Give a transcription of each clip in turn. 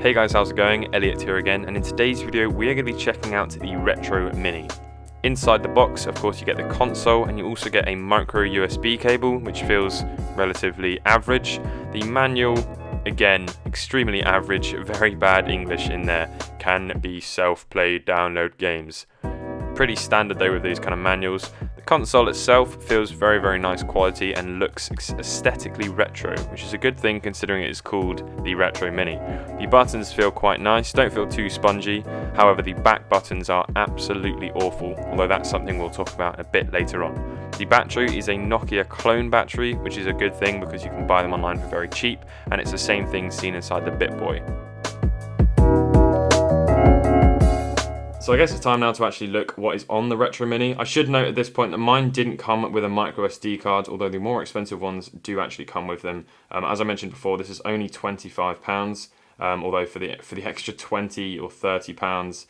Hey guys, how's it going? Elliot here again, and in today's video we are going to be checking out the RetroMini. Inside the box, of course, you get the console and you also get a micro USB cable, which feels relatively average. The manual, again, extremely average, very bad English in there. Can be self-played download games. Pretty standard though with these kind of manuals. The console itself feels very nice quality and looks aesthetically retro, which is a good thing considering it is called the RetroMini. The buttons feel quite nice, don't feel too spongy, however the back buttons are absolutely awful, although that's something we'll talk about a bit later on. The battery is a Nokia clone battery, which is a good thing because you can buy them online for very cheap, and it's the same thing seen inside the BitBoy. So I guess it's time now to actually look what is on the RetroMini. I should note at this point that mine didn't come with a micro SD card, although the more expensive ones do actually come with them. As I mentioned before, this is only £25, although for the extra £20 or £30,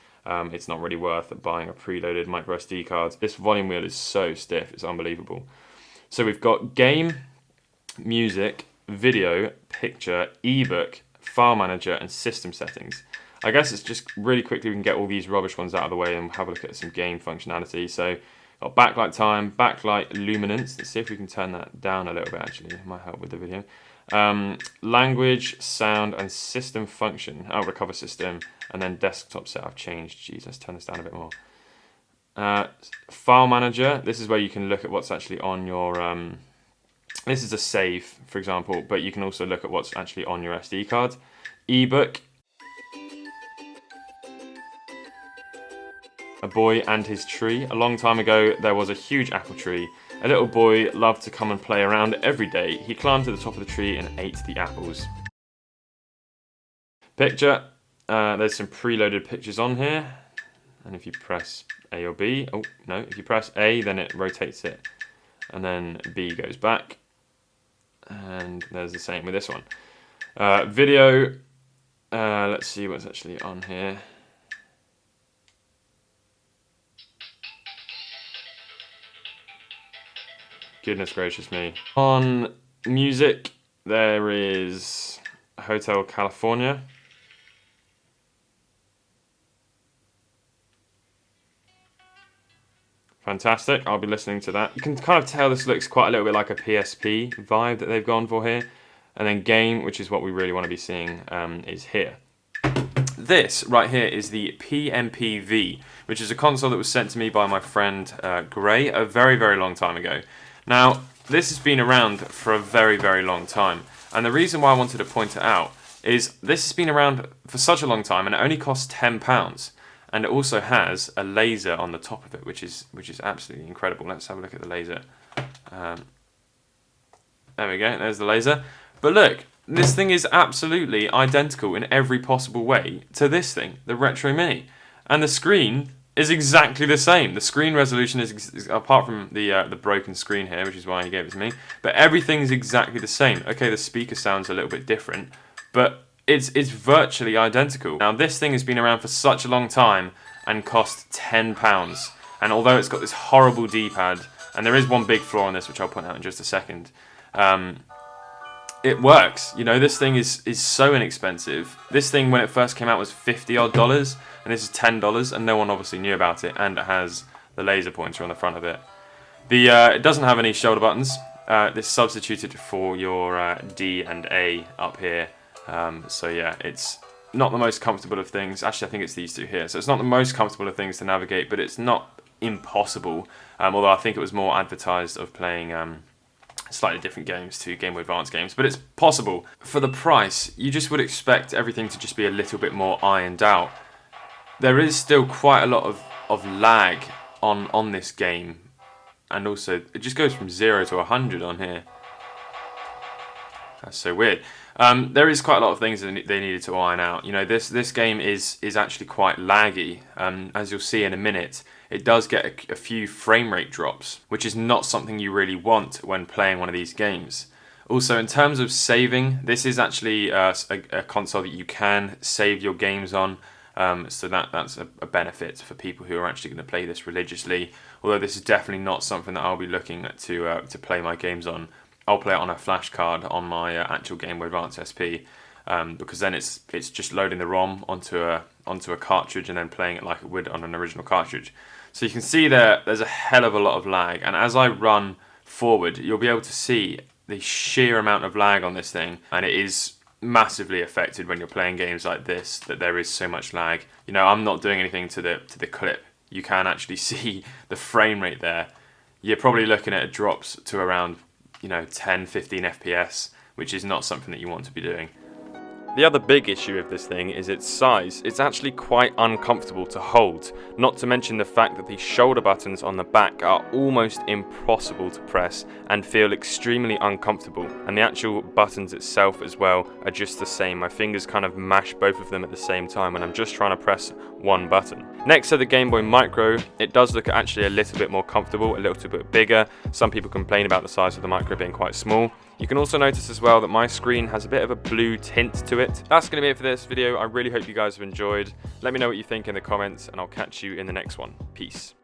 it's not really worth buying a preloaded micro SD card. This volume wheel is so stiff, it's unbelievable. So we've got game, music, video, picture, ebook, file manager, and system settings. I guess it's just really quickly we can get all these rubbish ones out of the way and have a look at some game functionality. So got backlight time, backlight luminance. Let's see if we can turn that down a little bit actually. It might help with the video. Language, sound, and system function. Recover system, and then desktop set I've changed. Jeez, let's turn this down a bit more. File manager. This is where you can look at what's actually on your... this is a save, for example, but you can also look at what's actually on your SD card. Ebook. A boy and his tree. A long time ago, there was a huge apple tree. A little boy loved to come and play around every day. He climbed to the top of the tree and ate the apples. Picture. There's some preloaded pictures on here. And if you press A or B, oh no, if you press A, then it rotates it. And then B goes back. And there's the same with this one. Video. Let's see what's actually on here. Goodness gracious me. On music, there is Hotel California. Fantastic, I'll be listening to that. You can kind of tell this looks quite a little bit like a PSP vibe that they've gone for here. And then game, which is what we really want to be seeing, is here. This right here is the PMP-V, which is a console that was sent to me by my friend Gray a very long time ago. Now, this has been around for a very long time, and the reason why I wanted to point it out is this has been around for such a long time, and it only costs £10, and it also has a laser on the top of it, which is absolutely incredible. Let's have a look at the laser. There we go, there's the laser. But look, this thing is absolutely identical in every possible way to this thing, the RetroMini, and the screen is exactly the same. The screen resolution is apart from the broken screen here, which is why he gave it to me, but everything's exactly the same. Okay, the speaker sounds a little bit different, but it's virtually identical. Now this thing has been around for such a long time and cost £10. And although it's got this horrible D-pad, and there is one big flaw on this which I'll point out in just a second, it works. You know, this thing is so inexpensive. This thing, when it first came out, was $50 odd, and this is $10, and no one obviously knew about it, and it has the laser pointer on the front of it. It doesn't have any shoulder buttons. This substituted for your D and A up here. So yeah, it's not the most comfortable of things. Actually, I think it's these two here. So it's not the most comfortable of things to navigate, but it's not impossible. Although I think it was more advertised of playing slightly different games to Game Boy Advance games, but it's possible. For the price, you just would expect everything to just be a little bit more ironed out. There is still quite a lot of lag on this game, and also it just goes from 0 to 100 on here. That's so weird. There is quite a lot of things that they needed to iron out. You know, this game is actually quite laggy. As you'll see in a minute, it does get a few frame rate drops, which is not something you really want when playing one of these games. Also, in terms of saving, this is actually a console that you can save your games on. So that's a benefit for people who are actually going to play this religiously. Although this is definitely not something that I'll be looking at to play my games on. I'll play it on a flash card on my actual Game Boy Advance SP. because then it's just loading the ROM onto a cartridge and then playing it like it would on an original cartridge. So you can see there's a hell of a lot of lag, and as I run forward, you'll be able to see the sheer amount of lag on this thing, and it is massively affected when you're playing games like this, that there is so much lag. You know, I'm not doing anything to the clip. You can actually see the frame rate there. You're probably looking at drops to around, 10, 15 FPS, which is not something that you want to be doing. The other big issue of this thing is its size. It's actually quite uncomfortable to hold, not to mention the fact that the shoulder buttons on the back are almost impossible to press and feel extremely uncomfortable, and the actual buttons itself as well are just the same. My fingers kind of mash both of them at the same time when I'm just trying to press one button. Next to the GameBoy Micro, it does look actually a little bit more comfortable, a little bit bigger. Some people complain about the size of the Micro being quite small. You can also notice as well that my screen has a bit of a blue tint to it. That's going to be it for this video. I really hope you guys have enjoyed. Let me know what you think in the comments, and I'll catch you in the next one. Peace.